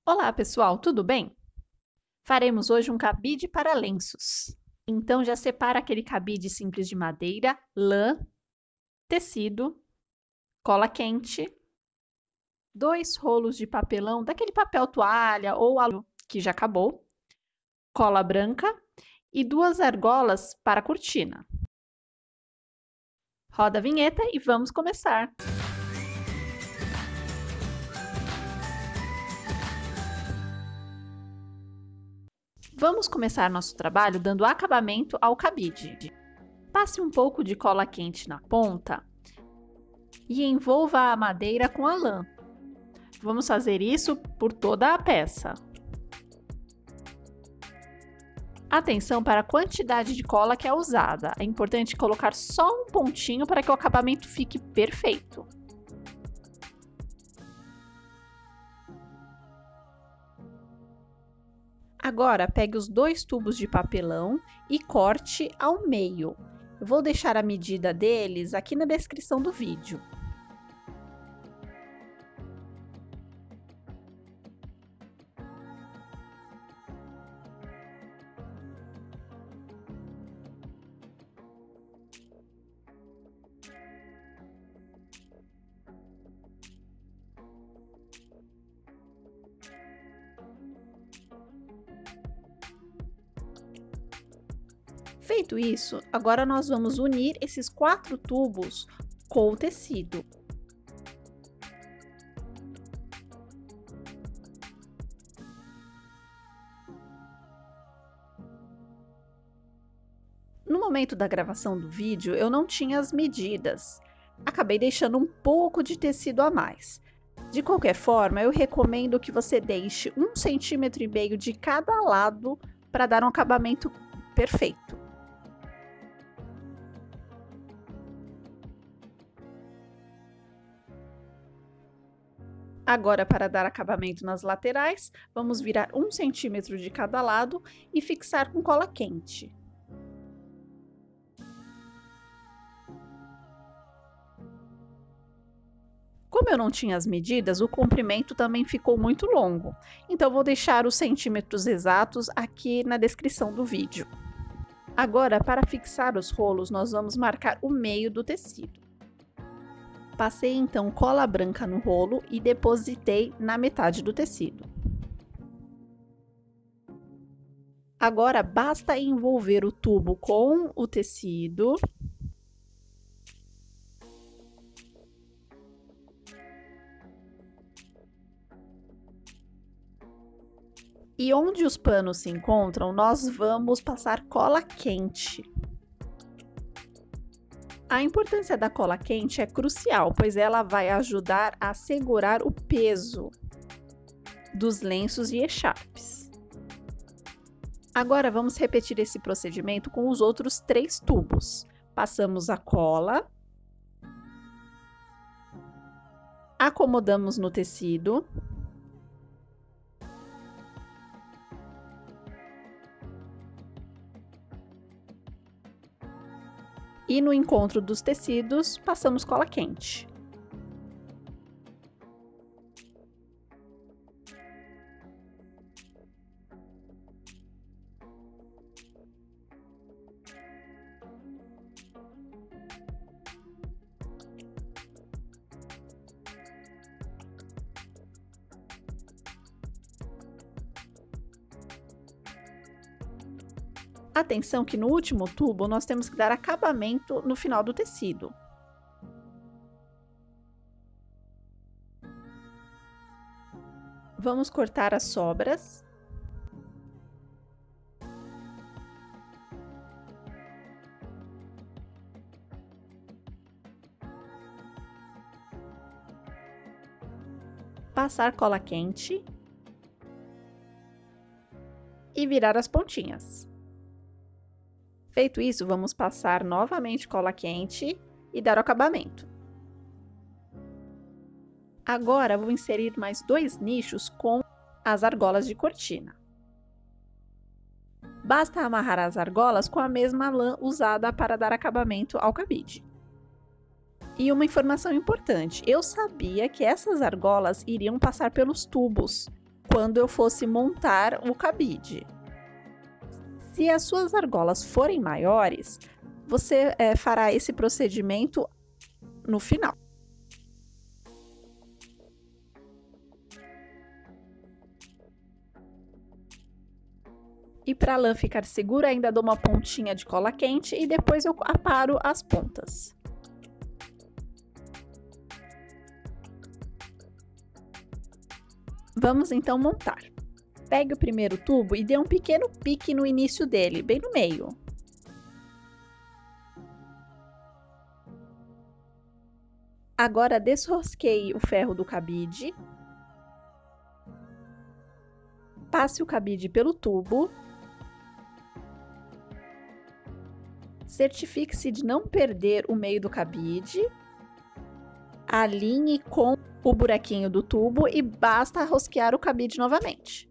Olá, pessoal, tudo bem? Faremos hoje um cabide para lenços. Então, já separa aquele cabide simples de madeira, lã, tecido, cola quente, 2 rolos de papelão, daquele papel toalha ou alu que já acabou, cola branca e 2 argolas para cortina. Roda a vinheta e vamos começar! Vamos começar nosso trabalho dando acabamento ao cabide. Passe um pouco de cola quente na ponta e envolva a madeira com a lã. Vamos fazer isso por toda a peça. Atenção para a quantidade de cola que é usada. É importante colocar só um pontinho para que o acabamento fique perfeito. Agora, pegue os 2 tubos de papelão e corte ao meio. Eu vou deixar a medida deles aqui na descrição do vídeo. Feito isso, agora nós vamos unir esses 4 tubos com o tecido. No momento da gravação do vídeo, eu não tinha as medidas. Acabei deixando um pouco de tecido a mais. De qualquer forma, eu recomendo que você deixe 1,5 cm de cada lado para dar um acabamento perfeito. Agora, para dar acabamento nas laterais, vamos virar 1 cm de cada lado e fixar com cola quente. Como eu não tinha as medidas, o comprimento também ficou muito longo, então vou deixar os centímetros exatos aqui na descrição do vídeo. Agora, para fixar os rolos, nós vamos marcar o meio do tecido. Passei então cola branca no rolo e depositei na metade do tecido. Agora basta envolver o tubo com o tecido. E onde os panos se encontram, nós vamos passar cola quente. A importância da cola quente é crucial, pois ela vai ajudar a segurar o peso dos lenços e echarpes. Agora vamos repetir esse procedimento com os outros 3 tubos. Passamos a cola, acomodamos no tecido, e no encontro dos tecidos, passamos cola quente. Atenção que no último tubo nós temos que dar acabamento no final do tecido. Vamos cortar as sobras. Passar cola quente. E virar as pontinhas. Feito isso, vamos passar novamente cola quente e dar o acabamento. Agora, vou inserir mais 2 nichos com as argolas de cortina. Basta amarrar as argolas com a mesma lã usada para dar acabamento ao cabide. E uma informação importante, eu sabia que essas argolas iriam passar pelos tubos, quando eu fosse montar o cabide. Se as suas argolas forem maiores, você fará esse procedimento no final. E para a lã ficar segura, ainda dou uma pontinha de cola quente e depois eu aparo as pontas. Vamos então montar. Pegue o primeiro tubo e dê um pequeno pique no início dele, bem no meio. Agora desrosqueie o ferro do cabide. Passe o cabide pelo tubo. Certifique-se de não perder o meio do cabide. Alinhe com o buraquinho do tubo e basta rosquear o cabide novamente.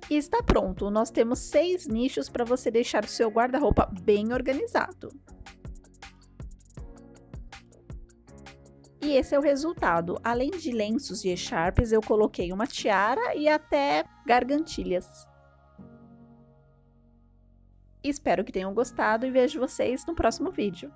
E está pronto! Nós temos 6 nichos para você deixar o seu guarda-roupa bem organizado. E esse é o resultado. Além de lenços e echarpes, eu coloquei uma tiara e até gargantilhas. Espero que tenham gostado e vejo vocês no próximo vídeo.